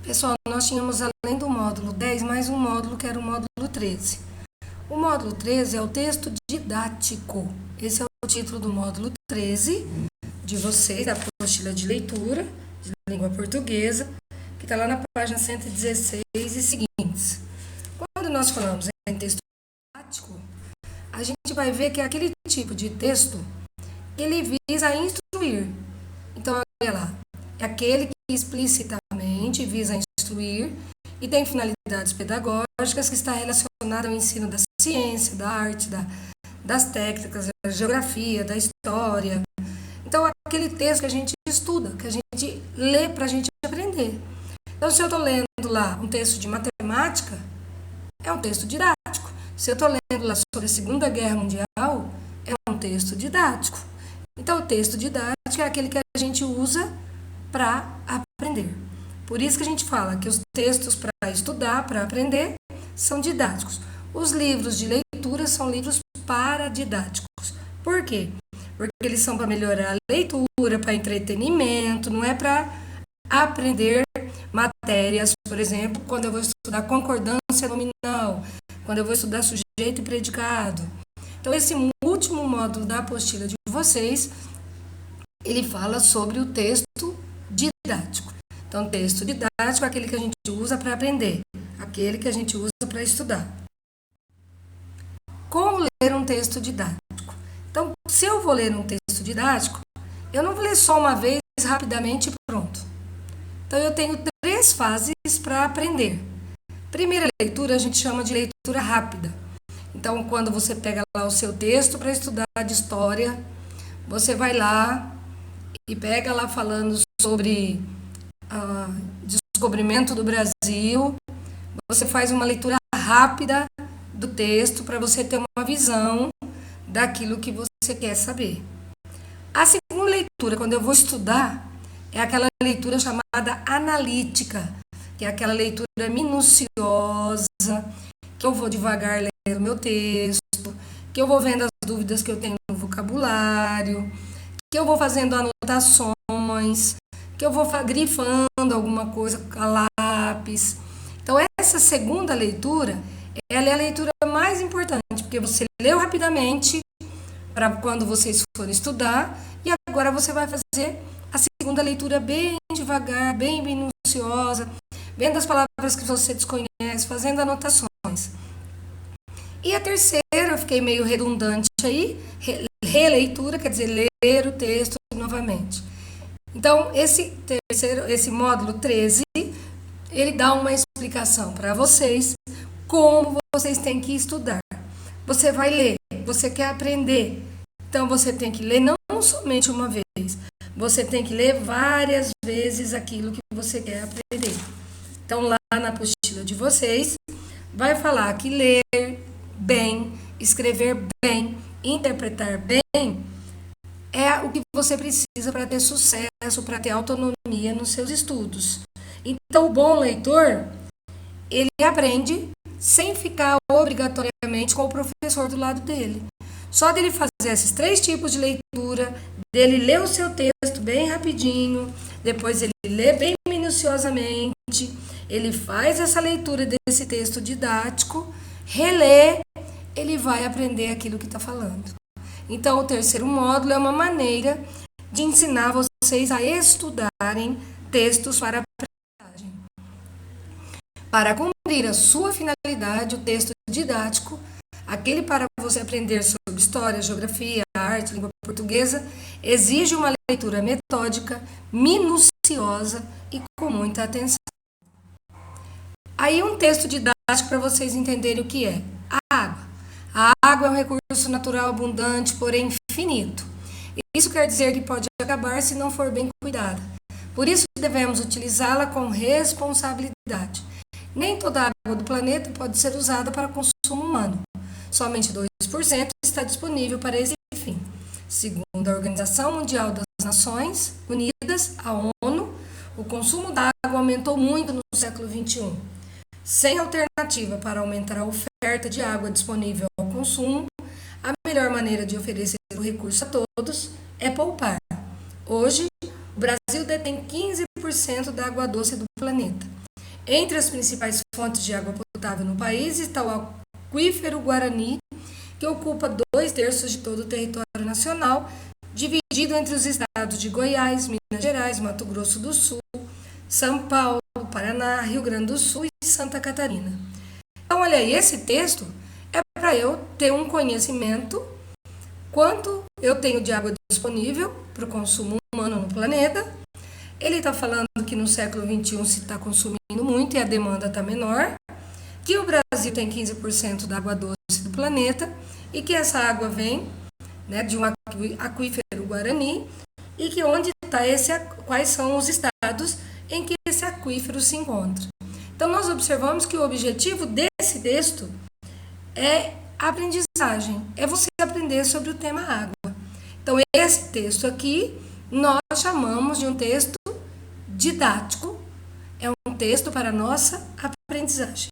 Pessoal, nós tínhamos além do módulo 10 mais um módulo que era o módulo 13. O módulo 13 é o texto didático. Esse é o título do módulo 13 de vocês, da apostila de leitura de língua portuguesa, que está lá na página 116 e seguintes. Quando nós falamos em texto didático, a gente vai ver que é aquele tipo de texto que ele visa instruir. Então, olha lá, é aquele que explicitamente visa instruir e tem finalidades pedagógicas que está relacionada ao ensino da ciência, da arte, das técnicas, da geografia, da história. Então, é aquele texto que a gente estuda, que a gente lê para a gente aprender. Então, se eu estou lendo lá um texto de matemática, é um texto didático. Se eu estou lendo lá sobre a Segunda Guerra Mundial, é um texto didático. Então, o texto didático é aquele que a gente usa para aprender. Por isso que a gente fala que os textos para estudar, para aprender, são didáticos. Os livros de leitura são livros paradidáticos. Por quê? Porque eles são para melhorar a leitura, para entretenimento, não é para aprender matérias, por exemplo, quando eu vou estudar concordância nominal, quando eu vou estudar sujeito e predicado. Então, esse último módulo da apostila de vocês, ele fala sobre o texto didático. Então, texto didático é aquele que a gente usa para aprender, aquele que a gente usa para estudar. Como ler um texto didático? Então, se eu vou ler um texto didático, eu não vou ler só uma vez, rapidamente e pronto. Então, eu tenho 3 fases para aprender. Primeira leitura, a gente chama de leitura rápida. Então, quando você pega lá o seu texto para estudar de história, você vai lá e pega lá falando sobre descobrimento do Brasil, você faz uma leitura rápida do texto para você ter uma visão daquilo que você quer saber. A segunda leitura, quando eu vou estudar, é aquela leitura chamada analítica, que é aquela leitura minuciosa, que eu vou devagar ler o meu texto, que eu vou vendo as dúvidas que eu tenho no vocabulário, que eu vou fazendo anotações, que eu vou grifando alguma coisa a lápis. Então, essa segunda leitura, ela é a leitura mais importante, porque você leu rapidamente para quando vocês forem estudar, e agora você vai fazer a segunda leitura bem devagar, bem minuciosa, vendo as palavras que você desconhece, fazendo anotações. E a terceira, eu fiquei meio redundante aí, releitura, quer dizer, ler o texto novamente. Então, esse módulo 13, ele dá uma explicação para vocês como vocês têm que estudar. Você vai ler, você quer aprender, então você tem que ler não somente uma vez, você tem que ler várias vezes aquilo que você quer aprender. Então, lá na apostila de vocês, vai falar que ler bem, escrever bem, interpretar bem, é o que você precisa para ter sucesso, para ter autonomia nos seus estudos. Então, o bom leitor, ele aprende sem ficar obrigatoriamente com o professor do lado dele. Só dele fazer esses 3 tipos de leitura, dele ler o seu texto bem rapidinho, depois ele lê bem minuciosamente, ele faz essa leitura desse texto didático, relê, ele vai aprender aquilo que está falando. Então, o terceiro módulo é uma maneira de ensinar vocês a estudarem textos para aprendizagem. Para cumprir a sua finalidade, o texto didático, aquele para você aprender sobre história, geografia, arte, língua portuguesa, exige uma leitura metódica, minuciosa e com muita atenção. Aí um texto didático para vocês entenderem o que é. A água. A água é um recurso natural abundante, porém finito. Isso quer dizer que pode acabar se não for bem cuidada. Por isso devemos utilizá-la com responsabilidade. Nem toda a água do planeta pode ser usada para consumo humano. Somente 2% está disponível para esse fim. Segundo a Organização Mundial das Nações Unidas, a ONU, o consumo da água aumentou muito no século XXI. Sem alternativa para aumentar a oferta de água disponível ao consumo, a melhor maneira de oferecer o recurso a todos é poupar. Hoje, o Brasil detém 15% da água doce do planeta. Entre as principais fontes de água potável no país está o aquífero Guarani, que ocupa 2/3 de todo o território nacional, dividido entre os estados de Goiás, Minas Gerais, Mato Grosso do Sul, São Paulo, Paraná, Rio Grande do Sul e Santa Catarina. Então, olha aí, esse texto é para eu ter um conhecimento quanto eu tenho de água disponível para o consumo humano no planeta. Ele está falando que no século XXI se está consumindo muito e a demanda está menor, que o Brasil tem 15% da água doce do planeta e que essa água vem, né, de um aquífero Guarani e que onde está quais são os estados em que esse aquífero se encontra. Então nós observamos que o objetivo desse texto é a aprendizagem, é você aprender sobre o tema água. Então esse texto aqui nós chamamos de um texto didático, é um texto para a nossa aprendizagem.